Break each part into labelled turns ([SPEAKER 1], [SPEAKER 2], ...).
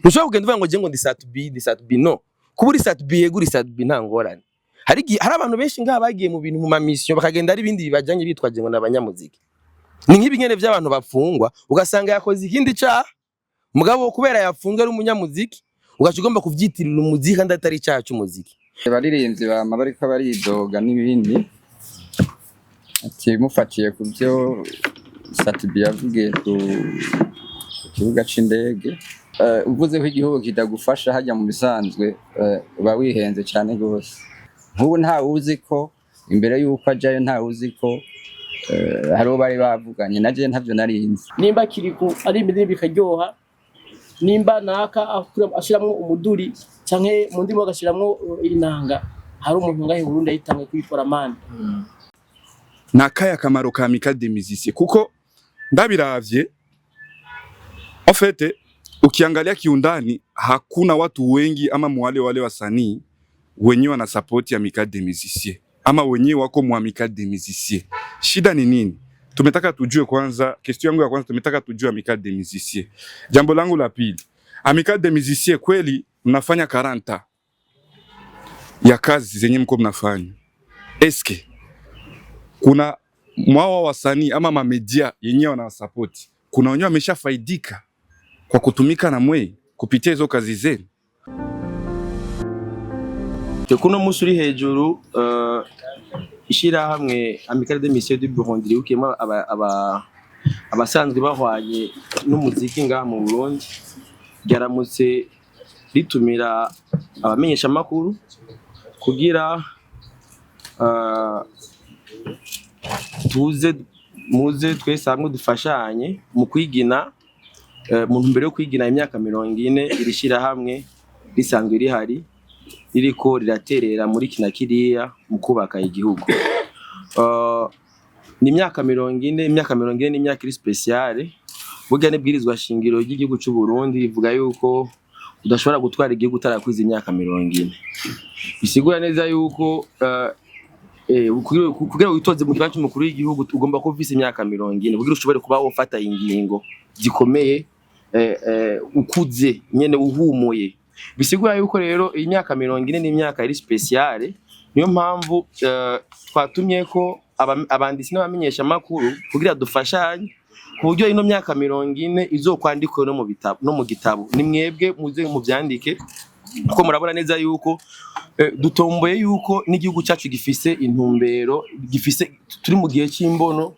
[SPEAKER 1] Ushobora kugenda uvuga ngo je ngo ndi sat B no. Kuba uri sat B yeguri sat B nta ngorane. Hari abantu benshi ngaha bagiye mu bintu mu mission bakagenda ari ibindi bibajanye bitwaje ngo nabanyamuziki. Ni nk'ibingene by'abantu bafungwa ugasanga yakoze ikindi cyaha mugabo kubera yafunzwe ari umunyamuziki ugaca ugomba kuvyitirira umuziki kandi atari icyaha cy'umuziki.
[SPEAKER 2] Baririnzi bama bariko baridoga n'ibindi ati mufatiye ku byo Sat-B yavugiye ku kibuga c'indege uvuze ko igihugu kitagufasha hajya mu bisanzwe uba wihenze cyane gose. Nk'ubu nta uzi ko imbere y'uko ajayo nta uzi ko haro bari bavuganye naje ntavyo narinzi.
[SPEAKER 3] Nimba kiriku ari ibintu bikaryoha nimba naka ashiramwo umuduri canke mu ndimo agashiramwo inanga hari umuntu ngahe Burundi ayitange kwitwara mani.
[SPEAKER 4] Nakaya kamaro ka Amical des Musiciens kuko ndabiravye en fait ukiangalia kiundani hakuna watu wengi ama wale wasanii wenyewe wana support Amical des Musiciens ama wenyewe wako mu Amical des Musiciens. Shida ni nini? Tumetaka tujue kwanza, question yangu ya kwanza tumetaka tujue Amical des Musiciens. Jambo langu la pili, Amical des Musiciens kweli mnafanya 40 ya kazi zenye mko mnafanya. Eske kuna mwao wasanii ama mamedia yenyewe wana support, kuna wenyewe wameshafaidika kwa kutumika na mwe kupitia hizo kazi zenu?
[SPEAKER 1] Kuno musuri hejuru ishira hamwe Amical des Musiciens du Burundi ukema abasanzwe bahwanye n'umuziki ngaha mu Burundi ryaramutse ritumira abamenyesha makuru kugira muze twese hamwe dufashanye mu kwigina mu ntumbero yo kwigina imyaka 40 irishira hamwe risanzwe rihari ririko riraterera muri kinakiriya mu kubaka igihugu. Ni imyaka 40 ni imyaka iri speciale burya n'ibwirizwa shingiro ry'igihugu cy'u Burundi rivuga yuko udashobora gutwara igihugu utarakwiza imyaka 40. Bisigura neza yuko kugira witoze mu kibanza cy'umukuru w'igihugu ugomba kuba ufise imyaka 40 kugira ushobore kuba wofata ingingo zikomeye ukuze nyene uhumuye. Bisigura yuko rero imyaka 40 ni imyaka iri speciale niyo mpamvu twatumye ko abandisi n'abamenyesha makuru kugira dufashanye ku buryo ino myaka 40 izokwandikwe no mu gitabo. Ni mwebwe muze mu byandike kuko murabona neza yuko dutomboye yuko n'igihugu cyacu gifise intumbero turi mu gihe cy'imbono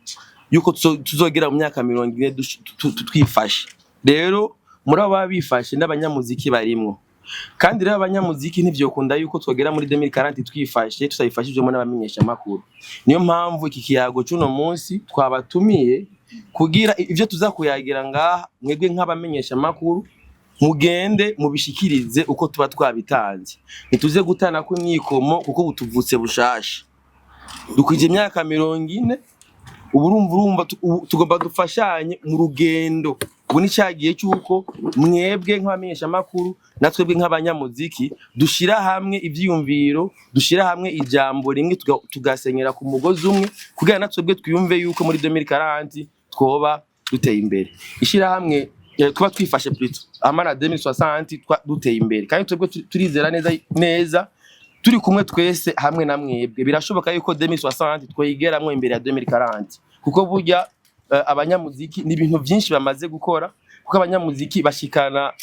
[SPEAKER 1] yuko tuzogera mu myaka 40 twifashe. Rero muri aba bifashe n'abanyamuziki barimwo kandi rero abanyamuziki ntivyokunda yuko twogera muri 2040 twifashe tutayifashijemo n'abamenyesha makuru. Niyo mpamvu iki kiyago cy'uno munsi twabatumiye kugira ivyo tuzakuyagira ngaha mwebwe nk'abamenyesha makuru mugende mubishikirize uko tuba twabitanze. Nituze gutana ku myikomo kuko butuvutse bushasha dukwije imyaka 40 urumva tugomba dufashanye mu rugendo. Ubu ni cyagiye cyuko mwebwe nk'abamenyesha makuru natwebwe nk'abanyamuziki dushira hamwe ivyiyumviro, dushira hamwe ijambo rimwe tugasenyera ku mugozi umwe kugira natwebwe twiyumve yuko muri 2040 twoba duteye imbere. Ishira hamwe tuba twifashe plutôt amana 2060 duteye imbere kandi twebwe turizera neza turi kumwe twese hamwe na mwebwe. Birashoboka yuko 2060 twoyigeramwe imbere ya 2040 kuko burya abanyamuziki ni ibintu byinshi bamaze gukora kuko abanyamuziki bashikana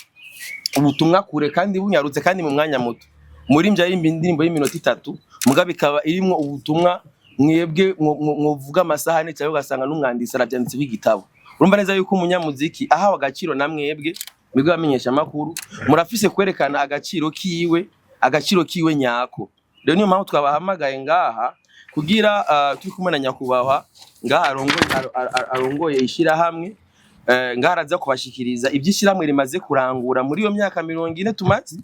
[SPEAKER 1] ubutumwa kure kandi bunyarutse kandi mu mwanya muto. Muri mvya y'indirimbo y'iminota 3 mugabe ikaba irimwo ubutumwa mwebwe mwovuga amasahane cyangwa ugasanga n'umwandisi arabyanditse w'igitabo. Urumva neza yuko umunyamuziki ahawe agaciro na mwebwe bamenyesha makuru murafise kwerekana agaciro kiwe nyako. Rero niyo mpamvu twabahamagaye ngaha kugira turi kumwe na nyakubahwa ngaha arongoye ishira hamwe ngaha araza kubashikiriza ibyishiramwe rimaze kurangura muri iyo myaka 40 tumaze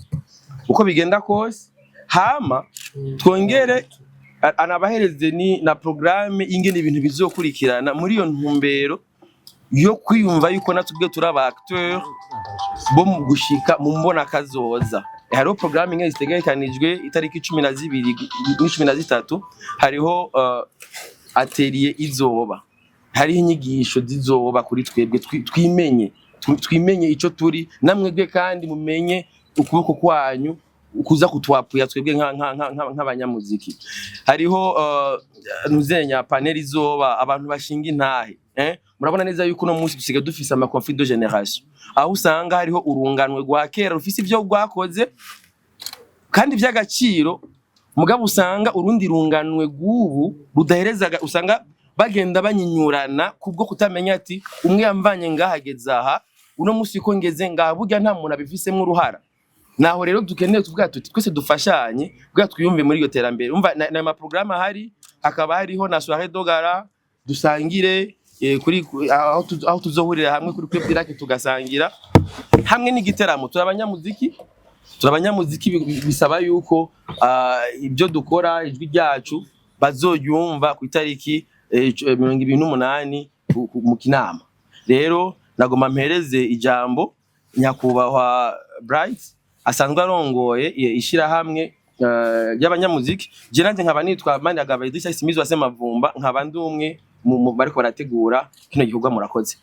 [SPEAKER 1] uko bigenda kose hama twongere anabahereze ni na programme ingene ibintu bizokurikirana muri iyo ntumbero yo kwiyumva yuko natubwe turaba acteur bo mu gushika mu mbona kazoza. Hariho programme ingene zitegekanijwe itariki 12 13 hariho atelier izoba, hariho inyigisho zizoba kuri twebwe twimenye twimenye ico turi, namwebwe kandi mumenye ukuboko kwanyu kuza kutwapuya twebwe nk'abanyamuziki. Hariho nuzenya panel izoba abantu bashinga intahe, murabona neza yuko no munsi dusigaye dufise ama conflit de génération, aho usanga hariho urunganwe rwa kera rufise ivyo rwakoze kandi vy'agaciro, mugabo usanga urundi runganwe gubu rudaherezaga, usanga bagenda banyinyurana kubwo kutamenya ati umwe yamvanye ngahageze aha, uno munsi ko ngeze ngaha, burya nta muntu abifisemwe uruhara. Naho rero dukeneye tuvuga tuti twese dufashanye bwa twiyumve muri iyo terambere. Umva na ma programme ahari, hakaba hariho na soirée dogara dusangire kuri aho tuzohurira hamwe kuri Club du Lac tugasangira hamwe n'igiteramo. Turabanyamuziki bisaba yuko ibyo dukora ijwi ryacu bazoyumva ku itariki 28 mu Kinama. Rero nagoma mpereze ijambo nyakubahwa Bright asanzwe arongoye ishira hamwe y'abanyamuziki. Je nanje nkaba nitwa Maniragaba Idrissa Isimizi Semavumba, nkaba ndi umwe mu bariko barategura kino gikorwa. Murakoze.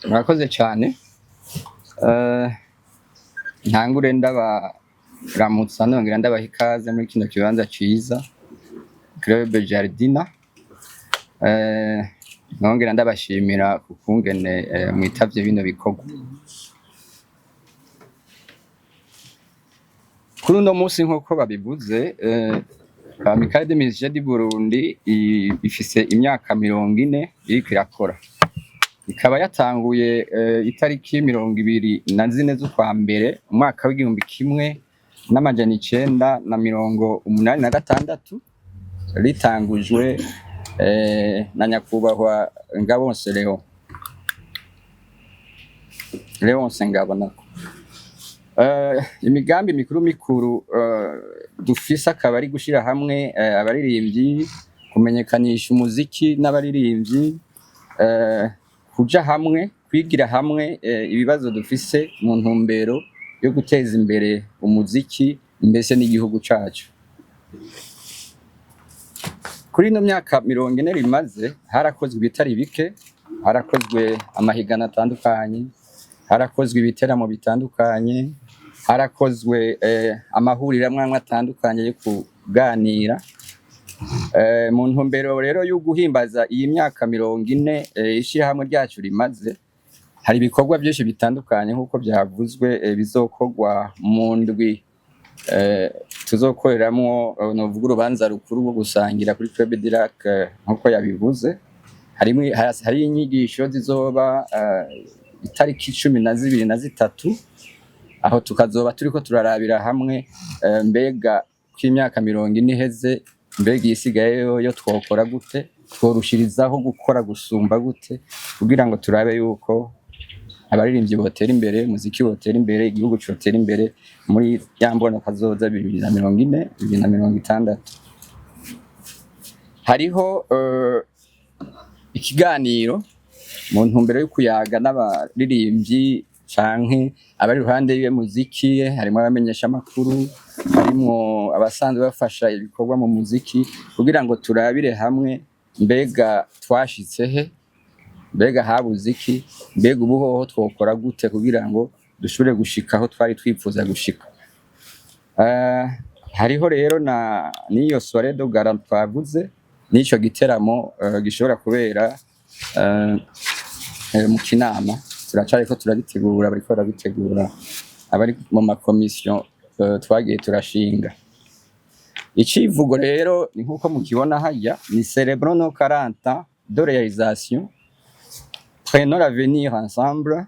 [SPEAKER 2] Murakoze cyane. Ntangure ndabaramutsa nongera ndabaha ikaze muri kino kibanza ciza Club Jardina. Nongera ndabashimira kukungene mwitavye bino bikorwa. Kuri uno munsi nk'uko babivuze, Amicale des Musiciens du Burundi ifise imyaka 40 iriko irakora. Ikaba yatanguye itariki 24 z'ukwa mbere umwaka w'1986 ritangujwe na nyakubahwa Ngabonse Leonce Ngabonako. Imigambi mikuru dufise akaba ari gushira hamwe abaririmbyi, kumenyekanisha umuziki n'abaririmbyi, kuja hamwe, kwigira hamwe ibibazo dufise mu ntumbero yo guteza imbere umuziki mbese n'igihugu cacu. Kuri ino myaka 40 rimaze harakozwe ibitari bike, harakozwe amahigana atandukanye, harakozwe ibiteramo bitandukanye, harakozwe amahuriro amwe atandukanye yo kuganira. Mu ntumbero rero yo guhimbaza iyi myaka 40 ishira hamwe ryacu rimaze, hari ibikorwa byinshi bitandukanye nk'uko byavuzwe bizokorwa mu ndwi tuzokoreramo novuga urubanza rukuru rwo gusangira kuri Club du Lac nk'uko yabivuze. Hari inyigisho zizoba itariki 12 na 3, aho tukazoba turiko turarabira hamwe mbega kw'imyaka 40 iheze, mbega isigaye yo twokora gute, tworushirizaho gukora gusumba gute, kugira ngo turabe yuko abaririmbyi botera imbere, muziki botera imbere, igihugu cyotera imbere muri yambona kazoza 2040 2060. Hariho ikiganiro mu ntumbero yo kuyaga n'abaririmbyi canke abari ruhande y'umuziki, harimo abamenyesha makuru, harimo abasanzwe bafasha ibikorwa mu muziki, kugira ngo turabire hamwe mbega twashitse he, mbega habuze iki, mbega ubuhoho twokora gute kugira ngo dushobore gushika aho twari twifuza gushika. Hariho rero n'iyo soirée de garant twavuze, n'ico giteramo gishobora kubera mu Kinama. Turacariko turabitegura, bariko barabitegura abari mu makomisiyo twagiye turashinga. Icivugo rero ni nkuko mukibona hajya, ni célébrons nos 40 ans de réalisation, prenons l'avenir ensemble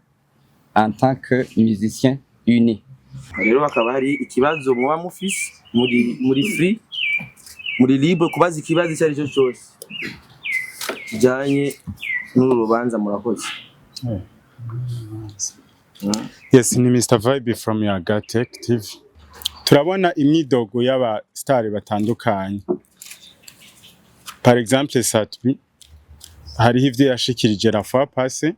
[SPEAKER 2] en tant que musiciens unis.
[SPEAKER 1] Rero bakaba hari ikibazo muba mufise muri free, muri libre kubaza ikibazo icyo ari cyo cyose kijanye n'urubanza. Murakoze.
[SPEAKER 5] Yes, ni Mr Vibe from Yagatech TV. Turabona imyidogo y'aba star batandukanye. Par exemple Satbi hariho ivyo yashikirije la fois passée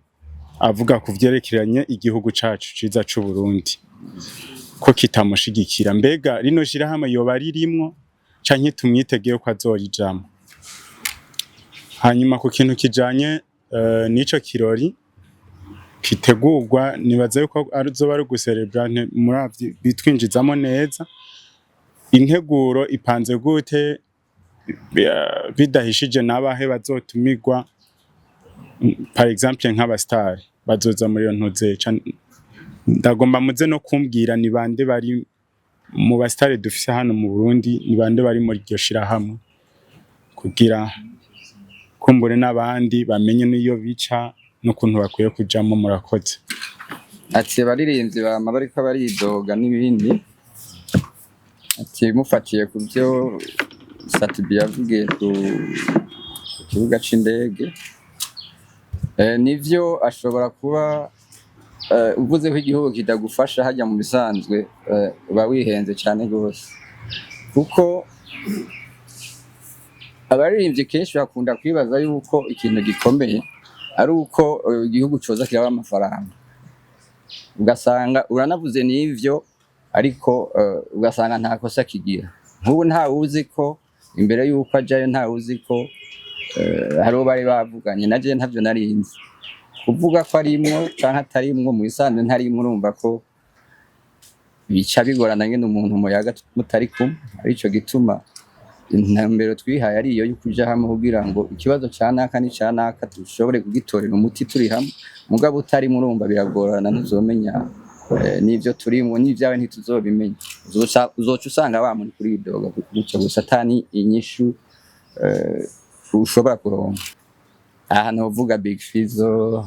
[SPEAKER 5] avuga ku vyerekeranye igihugu cacu ciza c'u Burundi ko kitamushigikira. Mbega rino shira hamwe yoba ririmwo canke tumwitegeye ko azorijamo. Hanyuma ku kintu kijanye nico kirori, kitegurwa nibaza yuko azoba ari guserebra muravyi bitwinjizamo neza. Integuro ipanze gute bidahishije nabahe bazotumirwa par exemple nk'abastar bazoza muri yo ntuze ndagomba muze no kumbwira ni bande bari mu bastare dufise hano mu Burundi, ni bande bari muri iryo shirahamwe kugira kumbure n'abandi bamenye niyo bica n'ukuntu bakwiye kujamo. Murakoze.
[SPEAKER 2] Ati baririmbyi bama bariko baridoga n'ibindi, ati mufatiye ku byo Satubi yavugiye ku kibuga c'indege, nivyo ashobora kuba uvuze ko igihugu kitagufasha hajya mu bisanzwe, uba wihenze cyane gose, kuko abaririmbyi kenshi bakunda kwibaza yuko ikintu gikomeye ari uko igihugu coza kiraba amafaranga, ugasanga uranavuze n'ivyo ariko ugasanga nta kosa kigira. Nk'ubu nta uzi ko imbere yuko ajayo, nta uzi ko hariho bari bavuganye, naje ntavyo narinzi. Kuvuga ko arimwo canke atarimwo mu bisanzwe ntarimwo, urumva ko bica bigorana ngene umuntu muyaga mutari kumwe. Arico gituma intambero twihaye ari iyo yukuja hamwe kugira ngo ikibazo canaka ni canaka dushobore kugitorera umuti turi hamwe. Mugabo utari murumva biragorana, ntuzomenya n'ivyo turimwo n'ivyawe ntituzobimenya. Uzoca usanga bamuri kuri idoga kuko gusa atani inyishu ushobora kuronka. Aha novuga Big Fizzo,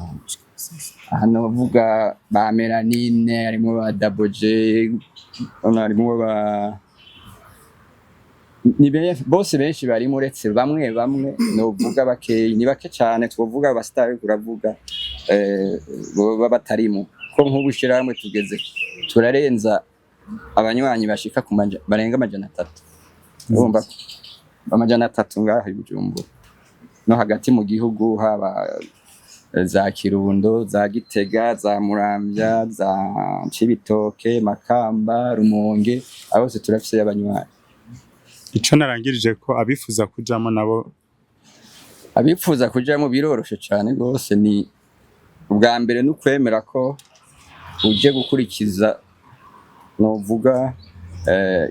[SPEAKER 2] aha novuga ba Melanine, harimo ba Double J, harimo ba bose benshi barimo, uretse bamwe novuga bakeyi, ni bake cyane. Twovuga abastar kuravuga baba batarimo, ko nk'ubushirahamwe tugeze turarenza abanywanyi bashika barenga 300. Urumva amajana 3 ngaho ibujumbura no hagati mu gihugu, haba za Kirundo, za Gitega, za Muramvya, za Cibitoke, Makamba, Rumonge, aho se turafise abanywanyi.
[SPEAKER 5] Ico narangirije ko abifuza kujamo nabo,
[SPEAKER 2] abifuza kujamo biroroshe cyane gose. Ni ubwa mbere n'ukwemera ko uje gukurikiza novuga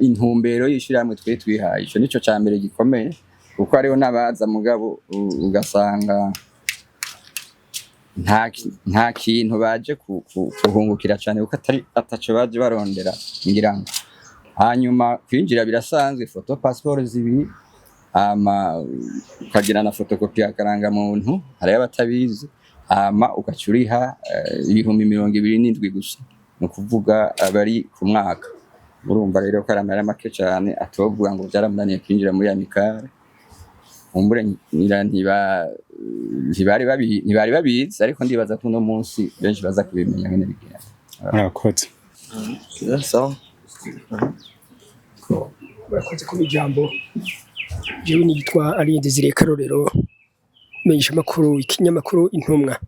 [SPEAKER 2] intumbero y'ishiramwe twihaye. Ico nico ca mbere gikomeye, kuko hariho n'abaza mugabo ugasanga nta kintu baje kuhungukira cyane, kuko ataco baje barondera ngira ngo. Hanyuma kwinjira birasanzwe, foto passport zibiri, ukagira na fotokopi ya karangamuntu, hari abatabizi, ugacuriha 27,000 gusa, no kuvuga abari ku mwaka. Urumva rero ko aramara make cyane, atovuga ngo byaramunaniye kwinjira muri amikare. Umbure ntibari babizi, ariko ndibaza ko uno munsi benshi baza kubimenya ngene bigenda.
[SPEAKER 5] Murakoze.
[SPEAKER 1] Sawa.
[SPEAKER 6] Murakoze ku ijambo. Jewe nitwa Alain Désiré Karorero, menyesha makuru ikinyamakuru Intumwa.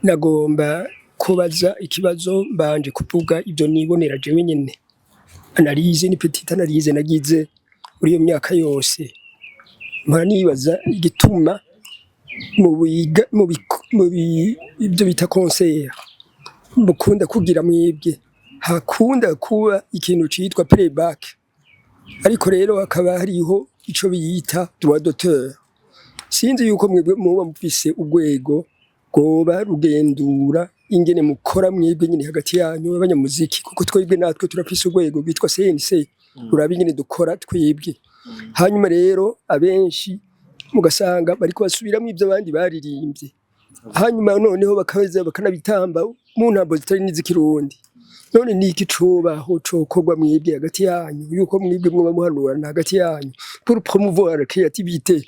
[SPEAKER 6] Nagomba kubaza ikibazo mbanje kuvuga ibyo nibonera jewe nyene. Analyse, ni petite analyse nagize muri iyo myaka yose. Mpora nibaza igituma ibyo bita concert mukunda kugira mwebwe hakunda kuba ikintu citwa playback, ariko rero hakaba hariho ico biyita droit d'auteur. Sinzi yuko mwebwe muba mufise urwego goba rugendura ingene mukora mwebwe nyine hagati yanyu abanyamuziki, kuko twebwe natwe turafise urwego rwitwa CNC ruraba ingene dukora twebwe. Hanyuma rero abenshi mugasanga bariko basubiramo ibyo abandi baririmbye, hanyuma noneho bakaza bakanabitamba mu ntambo zitari n'izikirundi. None niki cobaho cokorwa mwebwe hagati yanyu, yuko mwebwe mwoba muhanurana hagati yanyu pour promouvoir la créativité,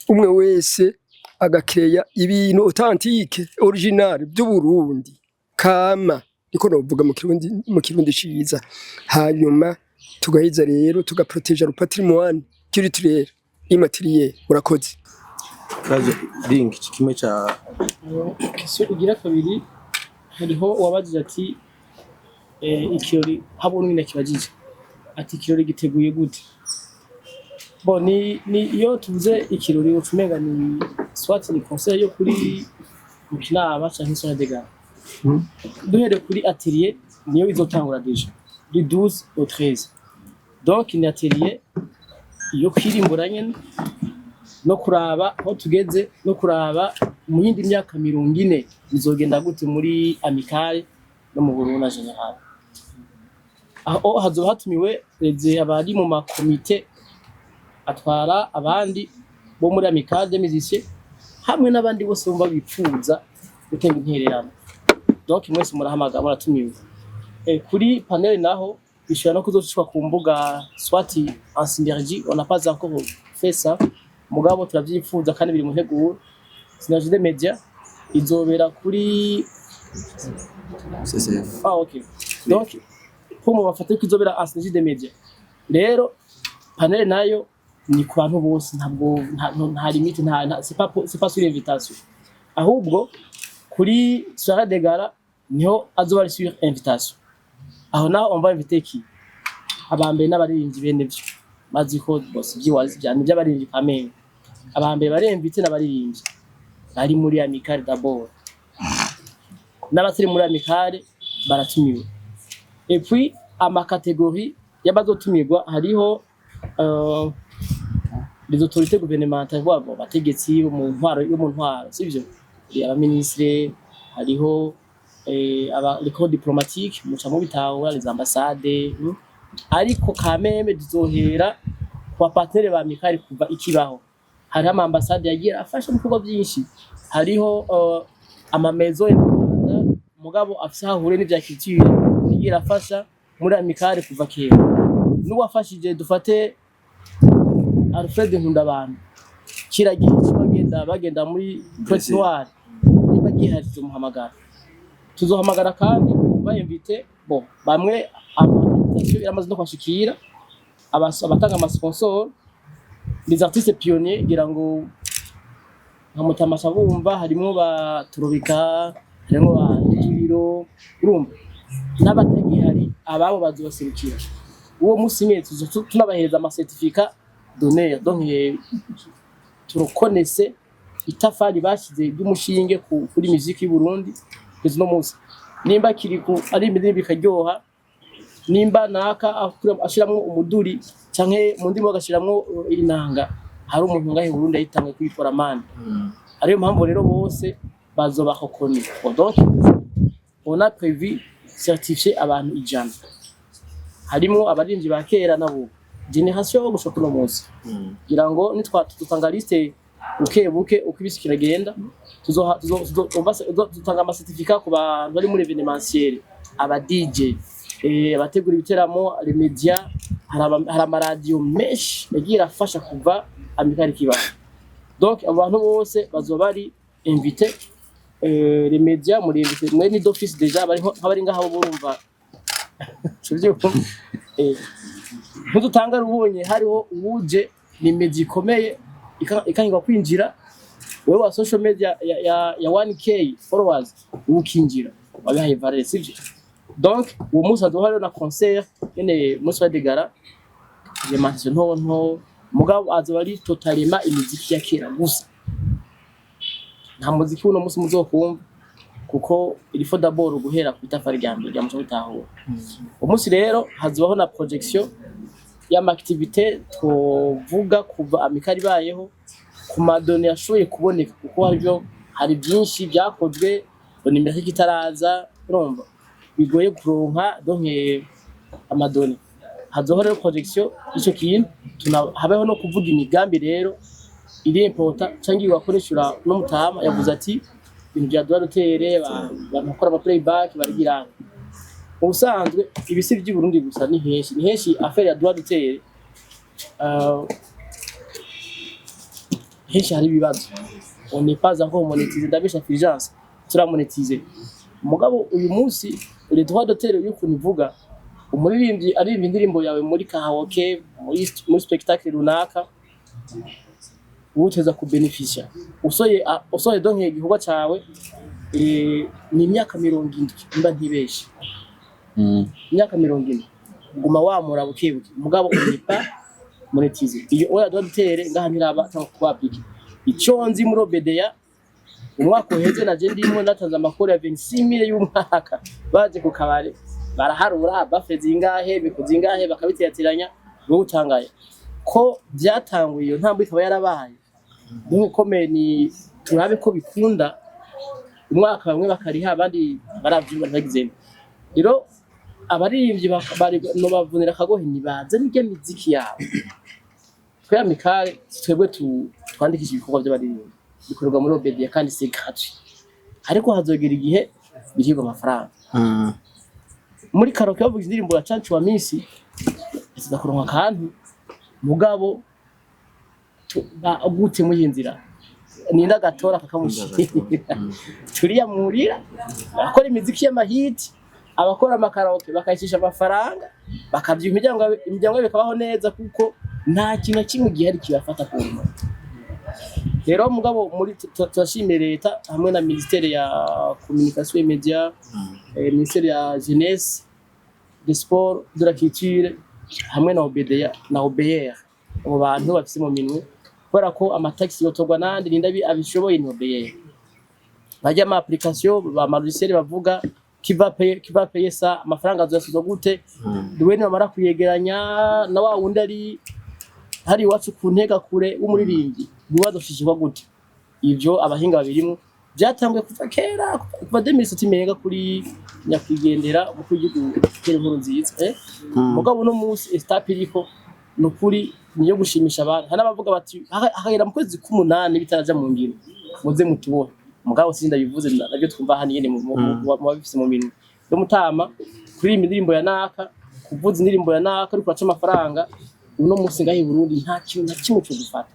[SPEAKER 6] umwe wese agakreya ibintu authentique original by'u Burundi kama, niko novuga mu kirundi ciza. Hanyuma tugahiza rero tugaproteger le patrimoine culturel immateriel. Murakoze.
[SPEAKER 1] Kaje link kimwe cha
[SPEAKER 3] Kisi ugira kabiri, hariho wabajije ati ikirori habona nyine kibajije ati ikirori giteguye gute. Bo ni iyo tuvuze ikirori ucumenga ni swati ni concert yo kuri mu kinama canke sur de gare duhere kuri atelier niyo izotangura deja du 12 au 13 donc ni atelier yo kwirimbura nyene no kuraba aho tugeze no kuraba mu yindi myaka 40 bizogenda gute muri amicale no mu Burundi general aho hazoba hatumiwe abari mu makomite atwara abandi bo muri amicale des musiciens hamwe n'abandi bose bumva bipfuza gutanga intererano donc mwese murahamagara muratumiwe kuri panel naho bishobora no kuzoshishwa ku mbuga swati en synergie on n'a pas encore fait ça mugabo turavyifuza kandi biri mu nteguro synergie des médias izobera kuri
[SPEAKER 2] CCF.
[SPEAKER 3] OK donc pour mu bafate ko izobera en synergie des médias rero panel nayo ni ku bantu bose ntabwo nta limite c'est pas sur invitation ahubwo kuri soirée de gala niho azoba sur invitation aho naho on va inviter qui abambere n'abaririmbyi bene byo mazi ko bose byiwazi byane by'abaririmbyi kamene abambere bari inviter n'abaririmbyi bari muri amicale d'abord n'abatari muri amicale baratumiwe et puis ama catégorie y'abazotumirwa hariho les autorités gouvernementales babo bategetsi mu ntwaro sivyo aba ministre hariho les corps diplomatiques muca mu bitaho les ambassades ariko kameme dizohera kwa partenaire ba amicale kuva ikibaho hari ama ambassade yagira afasha mu bikorwa byinshi hariho ama maison y'Rwanda mugabo afisa ahure n'ivya culture yagira afasha muri amicale kuva kera n'uwafashije dufate Alfred Nkundabana kiragiye bagenda muri Côte Noire niba giharizo muhamagara tuzohamagara kandi ba invite bon bamwe invitation iramaze no kwashikira abatanga ama sponsor les artistes pionniers gira ngo nkamutamasha bumva harimo ba Turubika harimo ba Njiro urumva n'abatagihari ababo bazoserukira uwo musimye tunabahereza ama certificat donner donc turokonese itafari bashize by'umushinge kuri muziki y'u Burundi no munsi nimba kiriku ari imidini bikaryoha nimba naka ashiramwo umuduri canke mu ndimo agashiramwo inanga hari umuntu ngahe Burundi ayitange kwikora mande ariyo mpamvu rero bose bazoba kokoni donc on a prévu certifier abantu 100 harimo abarinzi ba kera nabo generation yo gushoka no munsi kugira ngo nitwatutanga liste buke uko ibisikira genda tuzotanga ama certificat ku bantu bari muri evenementiel aba DJ abategura ibiteramo les médias hari ama radio mesh yagira afasha kuva amicale kiba donc abantu bose bazoba bari invité les médias muri invité mwe ni d'office déjà bari ngaho burumva cyo ntutanga rubonye hariho ubuje ni media ikomeye ikangwa kwinjira wewe wa social media ya 1k followers ukinjira wabihaye valeur sivyo donc uwo musa dohari na concert ene musa de gala je mention nto mugabo azobari totalement imiziki ya kera gusa nta muziki uno musi muzokumva kuko ilifo d'abord guhera ku itafari rya mbere rya muco bitahura umunsi rero hazobaho na projection y'ama activité tuvuga kuva amicale bayeho ku madone yashoboye kuboneka kuko hari byinshi byakozwe nimero kitaraza urumva bigoye kuronka donc amadone hazoho rero projection ico kintu habeho no kuvuga imigambi rero iri important cangi wakoreshura no mutama yavuze ati ibintu bya droit d'auteur bakora ama playback barigira ubusanzwe ibisi by'i Burundi gusa ni henshi affaire ya droit d'auteur henshi hari bibazo on n'est pas encore monétisé ndabisha fulgence turamonétiser mugabo uyu munsi les droits d'auteur yuko nivuga umuririmbyi ari indirimbo yawe muri karaoke muri spectacle runaka uteza ku beneficia usoye donc igihugu cyawe ni imyaka 70 nimba ntibeshi imyaka 70 guma wamura bukebuke mugabo unipa monétiser iyo oya doit tere ngahanira aba kuappliquer icyo nzi muri obedeya umwaka uheze naje ndimo natanze amakuru ya 26000 y'umwaka baje ku kabare baraharura bafe zingahe bikuzi ingahe bakabiteyatiranya ngo utangaye ko byatanguye iyo ntambo ikaba yarabaye nuko ni turabe ko bikunda umwaka bamwe bakariha abandi baravyumva bagize rero abaririmbyi bari no bavunira kagohe nibaze n'irya miziki yabo twa mikale twebwe twandikisha ibikorwa by'abaririmbyi bikorwa muri Obedia kandi c'est gratuit ariko hazogera igihe birigo amafaranga muri karaoke bavuga indirimbo ya Chanchu wa Misi zidakoronka kandi mugabo agute muhinzira ninda gatora kakamushira turiya murira akora imiziki y'amahiti abakora amakaraoke bakayishisha amafaranga bakabya imiryango bikabaho neza kuko nta kintu kimwe gihari kibafata ku muntu rero mugabo muri turashimira leta hamwe na ministère ya communication et médias ministère ya jeunesse des sports de la culture hamwe na Obedia na OBR abo bantu bafise mu minwe kubera ko amataxi yotogwa nandi nindabi abishoboye ni OBR bajya ama application ba marisere bavuga kiva payer ça amafaranga azosuzwa gute duwe ni bamara kuyegeranya na wa wundi ari hari wacu kuntega kure umuririmbyi bibadoshishwa gute ivyo abahinga babirimo byatanguye kuva kera kuva 2007 menga kuri nyakwigendera mu kwigihugu kera nkuru nziza mugabo no munsi stop iriko no kuri niyo gushimisha abantu hana bavuga bati hahera mu kwezi k'umunani bitaraja mu ngiro muze mutubone mugabo sinda bivuze nabyo twumva hani yene mu bafise mu minwe yo mutama kuri indirimbo ya naka kuvuza indirimbo ya naka ariko aca amafaranga uno munsi ngahi Burundi nta kintu na kimwe cyo gufata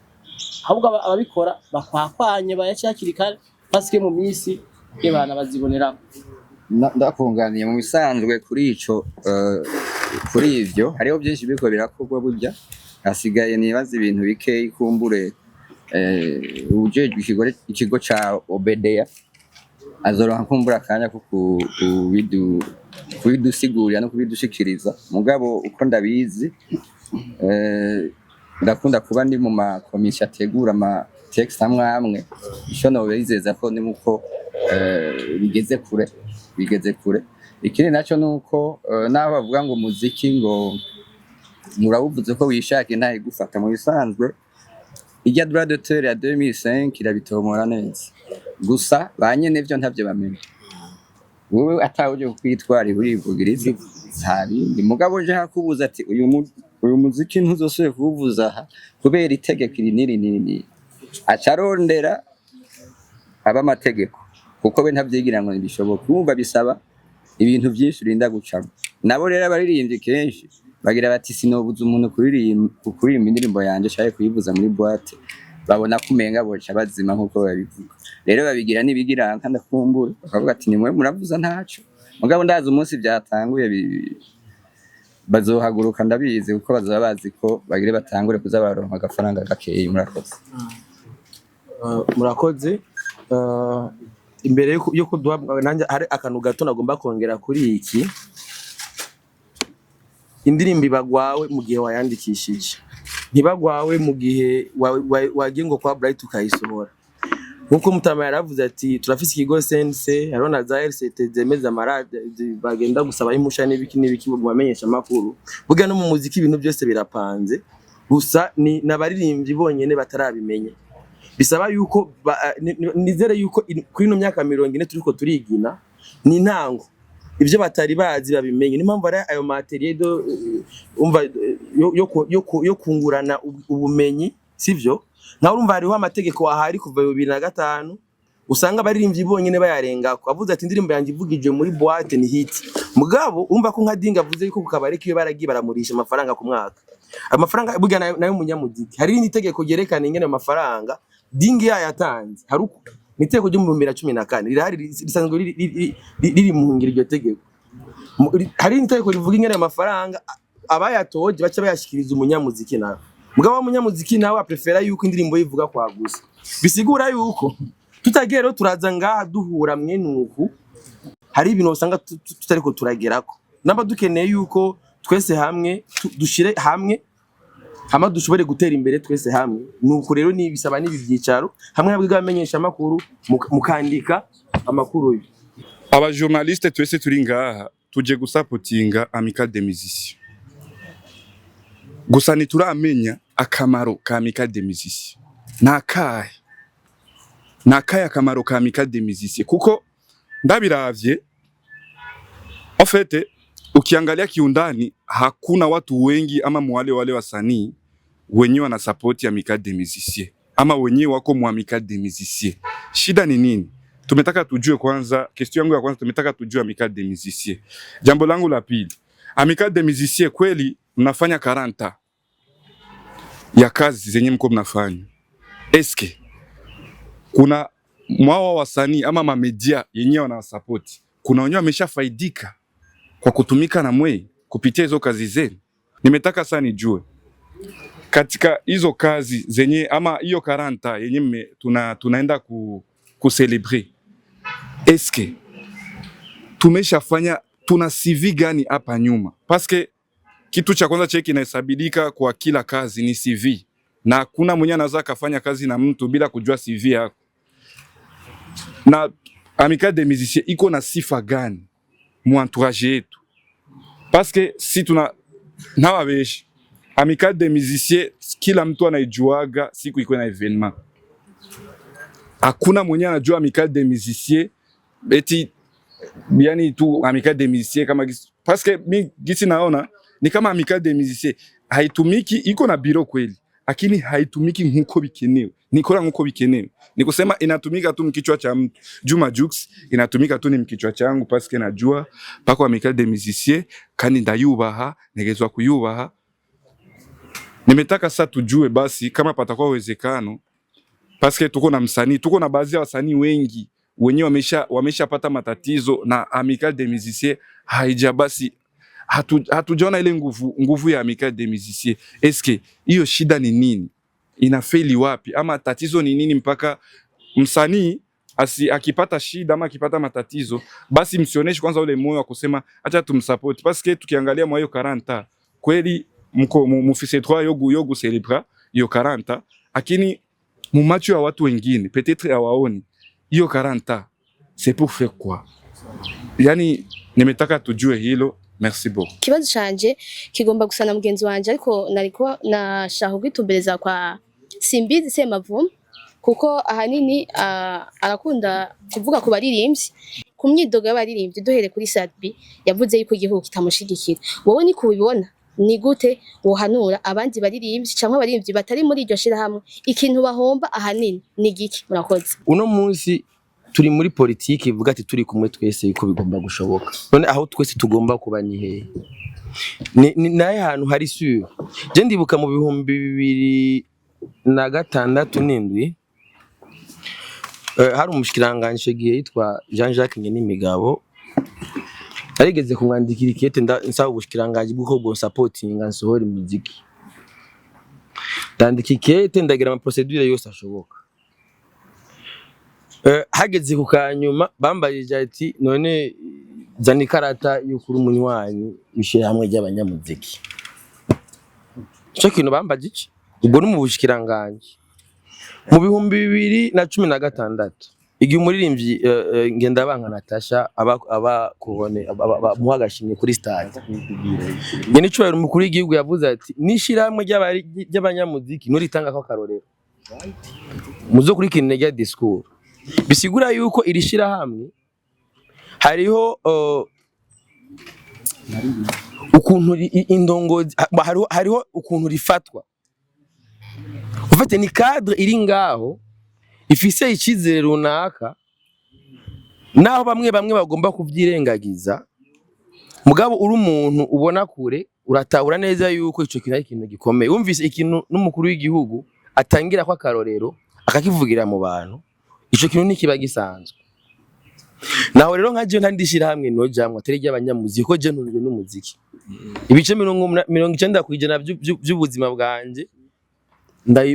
[SPEAKER 3] ahubwo ababikora bakwakwanye bayacakirikare pasike mu misi y'abana bazibonera
[SPEAKER 2] ndakunganiye mu bisanzwe kuri ico kuri ivyo hariho byinshi biko birakorwa burya hasigaye nibaza ibintu bike ikumbure ujejwe ikigo ca Obedia azoronka kumbura kanya ko kubidusigurira no kubidushikiriza mugabo uko ndabizi ndakunda kuba ndi mu makomisiyo ategura ama text amwe isho no bizeza ko ni muko bigeze kure ikindi naco nuko naho bavuga ngo muziki ngo murabuvuze ko wishaka ntaye gufata mu bisanzwe ijya droit d'auteur ya 2005 irabitomora neza gusa banyene byo ntavyo bamenye wowe atawuje kwitwara burivugiriza ntabindi mugabo je hakubuza ati uyu muziki ntuzosubire kuvuza aha kubera itegeko irinini acarondera aba amategeko kuko we ntavyigira ngo bishoboka kumva bisaba ibintu byinshi urinda gucamo nabo rero abaririmbye kenshi bagira bati sinobuza umuntu kuririmba indirimbo yanje shaye kuyivuza muri boîte babona kumenga boca bazima nkuko babivuga rero babigira nibigira kandi kumbura bakavuga ati nimwe muravuza ntaco mugabo ndazi umunsi byatanguye bazohaguruka ndabizi kuko bazoba bazi ko bagire batangure kuza baronka agafaranga gakeye
[SPEAKER 1] murakoze imbere yuko nanje hari akantu gato nagomba kongera kuri iki indirimbo ibagwawe mu gihe wayandikishije ntibagwawe mu gihe wagiye ngo kwa Bright ukayisohora nkuko Mutama yaravuze ati turafise ikigo sense hariho na za RCT zemeza amarade bagenda gusaba impusha n'ibiki mu bamenyesha makuru burya no mu muziki ibintu byose birapanze gusa ni nabaririmbyi bonyene batarabimenye bisaba yuko nizere yuko kuri no myaka 40 turiko turigina ni ntango ivyo batari bazi babimenye nimpamvu ari ayo materiel umva yo kungurana ubumenyi sivyo nka urumva hariho amategeko ahari kuva 2005 usanga baririmbyi bonyene bayarengako avuze ati indirimbo yanjye ivugije muri boîte ni hit mugabo urumva ko nka Dinga avuze yuko kukabare kiyo baragiye baramurisha amafaranga ku mwaka amafaranga burya nayo munyamuziki hari n'itegeko gerekana ingene amafaranga Dinga yatanze haruko niteko ryo mu 2014 rirahari risanzwe riri mu ngiro iryo tegeko hari niteko rivuga ingene amafaranga abayatoje baca bayashikiriza umunyamuziki nawe mugabo w'umunyamuziki nawe aprefera yuko indirimbo yivuga kwa gusa bisigura yuko tutagero turaza ngaha duhura mwe nuku hari ibintu usanga tutariko turagerako namba dukeneye yuko twese hamwe dushire hamwe hama dushobore gutera imbere twese hamwe. Nuko rero ni bisaba nibi byicaro hamwe nabwo bamenyesha amakuru mukandika amakuru.
[SPEAKER 4] Aba journaliste twese turi ngaha tuje gusapotinga Amicale des Musiciens. Gusa ntituramenya akamaro ka Amicale des Musiciens. Nakahe akamaro ka Amicale des Musiciens kuko ndabiravye en fait ukiangalia kiundani hakuna watu wengi ama wale wasanii wenyewe wana support Amicale des Musiciens ama wenyewe wako mu Amicale des Musiciens. Shida ni nini? Tumetaka tujue kwanza, question yangu ya kwanza tumetaka tujue Amicale des Musiciens. Jambo langu la pili, Amicale des Musiciens kweli mnafanya 40 ya kazi zenye mko mnafanya. Eske kuna mwa wasanii ama mamedia yenyewe wanawasupport, kuna wenyewe wameshafaidika kwa kutumika na mwe kupitia hizo kazi zenu? Nimetaka sana nijue katika hizo kazi zenye ama hiyo 40 yenye tunaenda ku celebrate, eske tumeshafanya tuna CV gani hapa nyuma? Paske kitu cha kwanza cheki inahesabika kwa kila kazi ni CV, na hakuna mwenye anaweza kufanya kazi na mtu bila kujua CV yako. Na Amicale des Musiciens iko na sifa gani mu entourage yetu? Paske si tuna nawabeshi Amicale des Musiciens kila mtu anaijuaga siku iko na evenement. Hakuna mwenye anajua Amicale des Musiciens eti yani tu Amicale des Musiciens kama paske mi gisi naona ni kama Amicale des Musiciens haitumiki, iko na biro kweli, lakini haitumiki nkuko bikenewe. Nikora nkuko bikenewe. Nikusema inatumika tu mkichwa cha mtu. Juma Jux inatumika tu ni mkichwa changu paske najua pako Amicale des Musiciens kandi ndayubaha, negezwa kuyubaha. Nimetaka sasa tujue basi kama patakuwa uwezekano, paske tuko na msanii, tuko na baadhi ya wasanii wengi wenyewe wameshapata matatizo na Amicale des Musiciens haija basi hatujaona ile nguvu ya Amicale des Musiciens. Eske hiyo shida ni nini? Inafeli wapi? Ama tatizo ni nini mpaka msanii akipata shida ama akipata matatizo basi msioneshi kwanza ule moyo wa kusema acha tumsupport? Paske tukiangalia mwa hiyo 40 kweli mko mufise 3 yogu celebra hiyo 40, lakini mu macho ya watu wengine peut-être hawaoni hiyo 40 c'est pour faire quoi? Yani nimetaka tujue hilo. Merci beaucoup.
[SPEAKER 7] Kibazo canje kigomba gusana mugenzi wanje ariko nariko nashaka kwitumbereza kwa Simbizi Semavumbi kuko ahanini arakunda kuvuga ku baririmbyi, ku myidogo y'abaririmbyi. Duhere kuri Sadbi yavuze yuko igihugu kitamushigikira. Wowe ni kubibona ni gute wohanura abandi baririmbyi cyangwa abaririmbyi batari muri iryo shira hamwe ikintu bahomba ahanini ni giki? Murakoze.
[SPEAKER 1] Uno munsi turi muri politiki ivuga ati turi kumwe twese yuko bigomba gushoboka. None aho twese tugomba kuba ni hehe? Ni naye hantu hari sure. Je ndibuka mu 2006 n'indwi hari umushikiranganje giye yitwa Jean-Jacques Nyenimigabo arigeze kumwandikira ikete nsaba ubushikiranganje bw'uko bwo supporting nsohora imuziki. Ndandika ikete ndagira ama procedure yose ashoboka. Hageze ku kanyuma bambarije ati none zana ikarata y'ukuri umunywanyi wishyire hamwe ry'abanyamuziki. Cyo kintu bambaje iki? Ubwo ni mu bushikiranganje mu 2016 igihe umuririmbyi Ngendabanka Natasha aba kubone muhagashimye kuri stade. Nyene cyubahiro umukuru w'igihugu yavuze ati nishiramwe ry'abanyamuziki nuritanga ko karorero muzo kuri kinege discours. Bisigura yuko irishira hamwe hariho ukuntu indongozi hariho ukuntu rifatwa. Ufate ni cadre iri ngaho ifise ikizere runaka, naho bamwe bagomba kuvyirengagiza. Mugabo uri umuntu ubona kure uratahura neza yuko ico kintu ari ikintu gikomeye. Wumvise ikintu n'umukuru w'igihugu atangira kwa karorero akakivugira mu bantu, ico kintu nikiba gisanzwe. Naho rero nkaje ntandishira hamwe no jamwe atari ry'abanyamuziki ko je ntunzwe n'umuziki. Ibice 90% by'ubuzima bwanje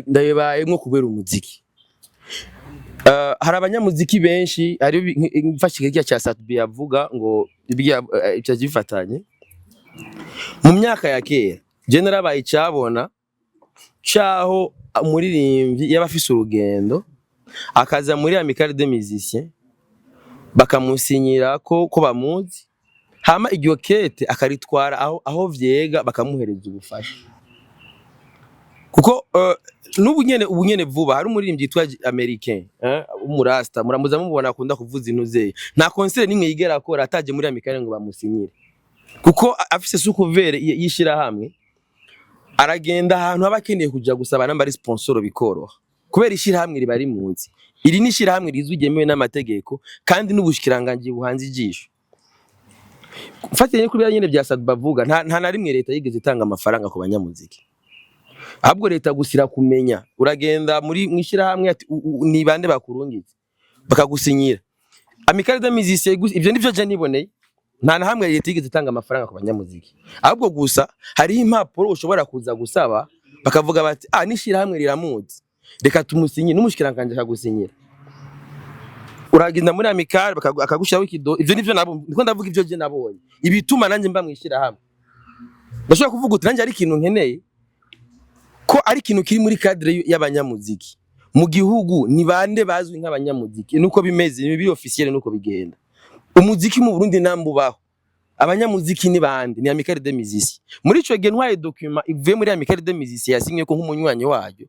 [SPEAKER 1] ndayebaye nko kubera umuziki. Hari abanyamuziki benshi ari mfashike giya cya Sadbi yavuga ngo ibya icyagifatanye mu myaka ya kera. Je narabaye cyabona caho umuririmbyi yaba afise urugendo akaza muri Amicale des Musiciens bakamusinyira ko bamuzi, hama iryo kete akaritwara aho vyega bakamuhereza ubufasha. Kuko ubu nyene vuba hari umuririmbyi yitwa Americain umurasta muramuza mubona akunda kuvuza intuze, nta concert nimwe yigera akora ataje muri Amicale ngo bamusinyire, kuko afise sukuvere yishira hamwe aragenda ahantu abakeneye kuja gusaba namba ari sponsor bikoroha, kubera ishira hamwe riba rimunzi. Iri nishira hamwe rizwi ryemewe n'amategeko kandi n'ubushikiranganje buhanze ijisho. Mfatanye kuri nyene bya Sadou bavuga nta na rimwe leta yigeze itanga amafaranga ku banyamuziki, ahubwo leta gusira kumenya uragenda muri mwishira hamwe ati ni bande bakurungitse bakagusinyira. Amicale des Musiciens ivyo ndivyo je niboneye, nta na hamwe leta yigeze itanga amafaranga ku banyamuziki, ahubwo gusa hari impapuro ushobora kuza gusaba bakavuga bati nishira hamwe riramuzi reka tumusinyire, n'umushikiranganje akagusinyira. Uragenda muri Amicale akagushiraho ikido. Ivyo nivyo nabo niko ndavuga, ivyo je nabonye ibituma nanje mba mwishira hamwe. Ndashobora kuvuga uti nanje ari ikintu nkeneye ko ari ikintu kiri muri cadre y'abanyamuziki mu gihugu, ni bande bazwi nk'abanyamuziki, nuko bimeze ni biri officiel nuko bigenda. Umuziki mu Burundi nambubaho, abanyamuziki ni bande? Ni Amicale des Musiciens. Muri ico gihe ntwaye document ivuye muri Amicale des Musiciens yasinye ko nk'umunywanyi wayo,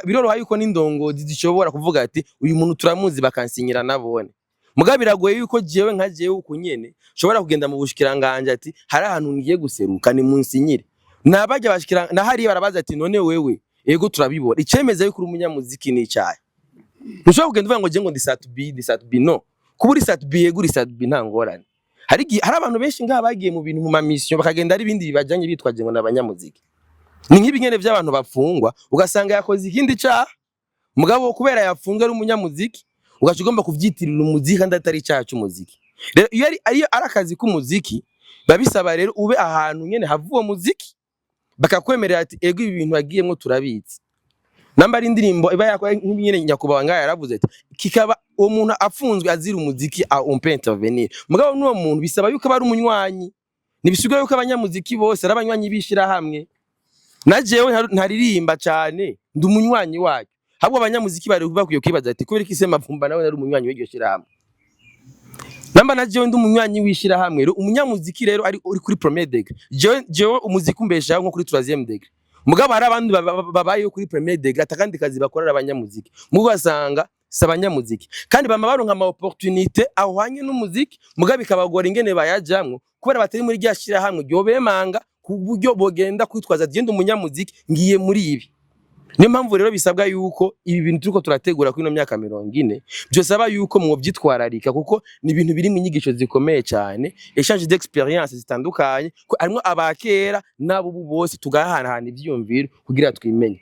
[SPEAKER 1] biroroha yuko n'indongozi zishobora kuvuga ati uyu muntu turamuzi bakansinyira nabone. Muga biragoye yuko jewe nka jewe uko nyene shobora kugenda mu bushikiranganje ati hari ahantu ngiye guseruka ni munsinyire. Nabajya bashikira na hari barabaza ati none wewe ego turabibora icemeza yuko uri umunyamuziki ni cyaye. Ntushobora kugenda uvuga ngo je ngo ndi Satubi no. Kuburi Satubi yego uri Satubi nta ngorane. Hari abantu benshi ngaha bagiye mu bintu mu ma mission bakagenda ari bindi bibajanye bitwaje ngo nabanyamuziki. Ni nk'ibingene by'abantu bafungwa ugasanga yakoze ikindi cyaha, mugabo kubera yafunzwe ari umunyamuziki ugacugomba kuvyitirira umuziki kandi atari cyaha cy'umuziki. Rero iyo ari akazi k'umuziki babisaba rero ube ahantu nyene havuwe muziki bakakwemerera ati ego ibi bintu bagiyemwo turabitse. Namba ari indirimbo iba yakora nk'ibinyene nyakubawa ngaya yaravuze ati kikaba uwo muntu afunzwe azira umuziki on peut intervenir. Mugabo n'uwo muntu bisaba yuko bari umunywanyi, nibisigaye yuko abanyamuziki bose ari abanywanyi bishira hamwe. Na jewe ntaririmba cyane ndi umunywanyi wayo, habwo abanyamuziki bari bakwiye kwibaza ati kubera iki Semavumba nawe ari umunywanyi w'iryo shira hamwe. Namba na jewe ndi umunywanyi wishira hamwe rero umunyamuziki rero ari uri kuri premier degré, jewe umuziki umbesha nko kuri 3e degré. Mugabo hari abandi babaye kuri premier degré atakandi kazi bakorera abanyamuziki, mubasanga sabanyamuziki kandi bama baronka ama opportunité ahwanye n'umuziki, mugabo bikabagora ingene bayajamwo kubera batari muri ryashira hamwe ryo bemanga ku buryo bogenda kwitwaza genda umunyamuziki ngiye muri ibi. Niyo mpamvu rero bisabwa yuko ibi bintu turiko turategura kuri no myaka 40 byo saba yuko mu byitwararika, kuko ni ibintu biri mu nyigisho zikomeye cyane, échange d'expérience zitandukanye, ko arimo abakera nabo bose tugahana ivyumviro kugira twimenye.